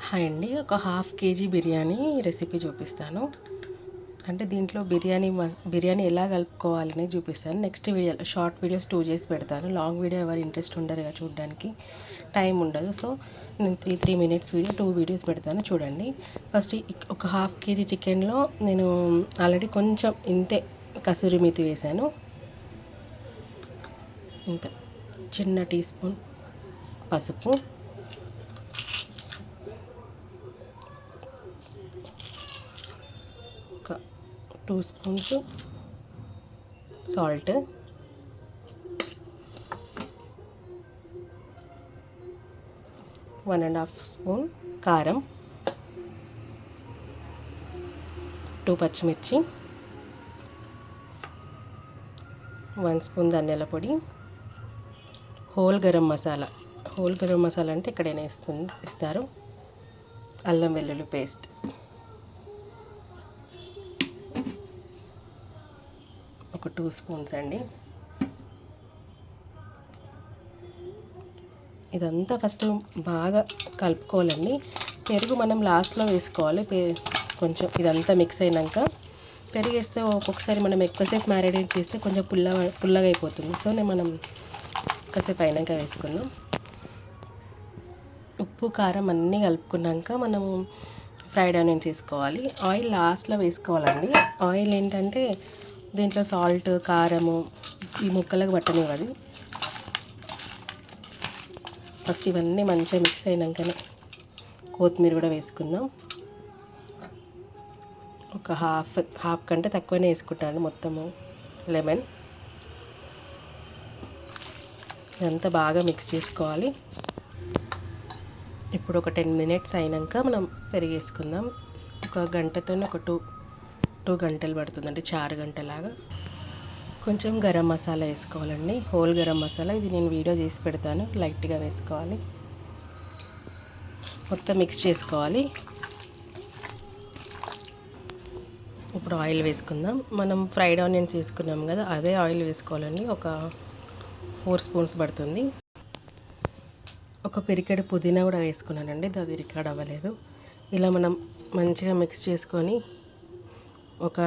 Hi అండి, ఒక half KG biryani recipe చూపిస్తాను. అంటే దీంట్లో బిర్యానీ ఎలా కలుపుకోవాలని చూపిస్తాను. నెక్స్ట్ వీడియో షార్ట్ వీడియోస్ 2 చేసి పెడతాను. లాంగ్ వీడియో ఎవరు ఇంట్రెస్ట్ ఉండరుగా, చూడడానికి టైం ఉండదు. సో నేను 3 మినిట్స్ వీడియో 2 వీడియోస్ పెడతాను, చూడండి. ఫస్ట్ ఒక హాఫ్ కేజీ చికెన్లో నేను ఆల్రెడీ కొంచెం ఇంతే కసూరి మేతి వేసాను. ఇంత చిన్న టీ స్పూన్ పసుపు, ఒక 2 స్పూన్స్ సాల్ట్, 1.5 స్పూన్ కారం, 2 పచ్చిమిర్చి, 1 స్పూన్ ధనియాల పొడి, హోల్ గరం మసాలా. హోల్ గరం మసాలా అంటే ఎక్కడైనా ఇస్తారు. అల్లం వెల్లుల్లి పేస్ట్, ఒక 2 స్పూన్స్ అండి. ఇదంతా ఫస్ట్ బాగా కలుపుకోవాలండి. పెరుగు మనం లాస్ట్లో వేసుకోవాలి. కొంచెం ఇదంతా మిక్స్ అయినాక పెరుగు వేస్తే ఒక్కొక్కసారి మనం ఎక్కువసేపు మ్యారినేట్ చేస్తే కొంచెం పుల్లగా అయిపోతుంది. సో మనం కాసేపు అయినాక వేసుకుందాం. ఉప్పు కారం అన్నీ కలుపుకున్నాక మనము ఫ్రైడ్ ఆనియన్స్ వేసుకోవాలి. ఆయిల్ లాస్ట్లో వేసుకోవాలండి. ఆయిల్ ఏంటంటే దీంట్లో సాల్ట్ కారము ఈ ముక్కలకు పట్టనివ్వదు. ఫస్ట్ ఇవన్నీ మంచిగా మిక్స్ అయినాకనే కొత్తిమీర కూడా వేసుకుందాం. ఒక హాఫ్ కంటే తక్కువనే వేసుకుంటాను మొత్తము లెమన్. ఇదంతా బాగా మిక్స్ చేసుకోవాలి. ఇప్పుడు ఒక 10 మినిట్స్ అయినాక మనం పెరిగేసుకుందాం. ఒక గంటతో ఒక 2 గంటలు పడుతుందండి, చారు గంటలాగా. కొంచెం గరం మసాలా వేసుకోవాలండి, హోల్ గరం మసాలా. ఇది నేను వీడియో చేసి పెడతాను, లైట్గా వేసుకోవాలి. మొత్తం మిక్స్ చేసుకోవాలి. ఇప్పుడు ఆయిల్ వేసుకుందాం. మనం ఫ్రైడ్ ఆనియన్స్ వేసుకున్నాం కదా, అదే ఆయిల్ వేసుకోవాలండి. ఒక 4 స్పూన్స్ పడుతుంది. ఒక పిరికెడు పుదీనా కూడా వేసుకున్నానండి, అది రికార్డ్ అవ్వలేదు. ఇలా మనం మంచిగా మిక్స్ చేసుకొని ఒక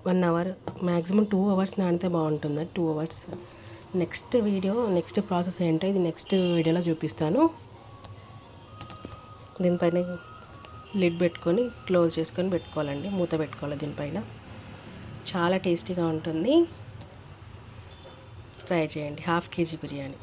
1 అవర్, మ్యాక్సిమం 2 అవర్స్ నానితే బాగుంటుంది. 2 అవర్స్. నెక్స్ట్ ప్రాసెస్ ఏంటో ఇది నెక్స్ట్ వీడియోలో చూపిస్తాను. దీనిపైన లిడ్ పెట్టుకొని క్లోజ్ చేసుకొని పెట్టుకోవాలండి, మూత పెట్టుకోవాలి దీనిపైన. చాలా టేస్టీగా ఉంటుంది, ట్రై చేయండి. Half KG biryani.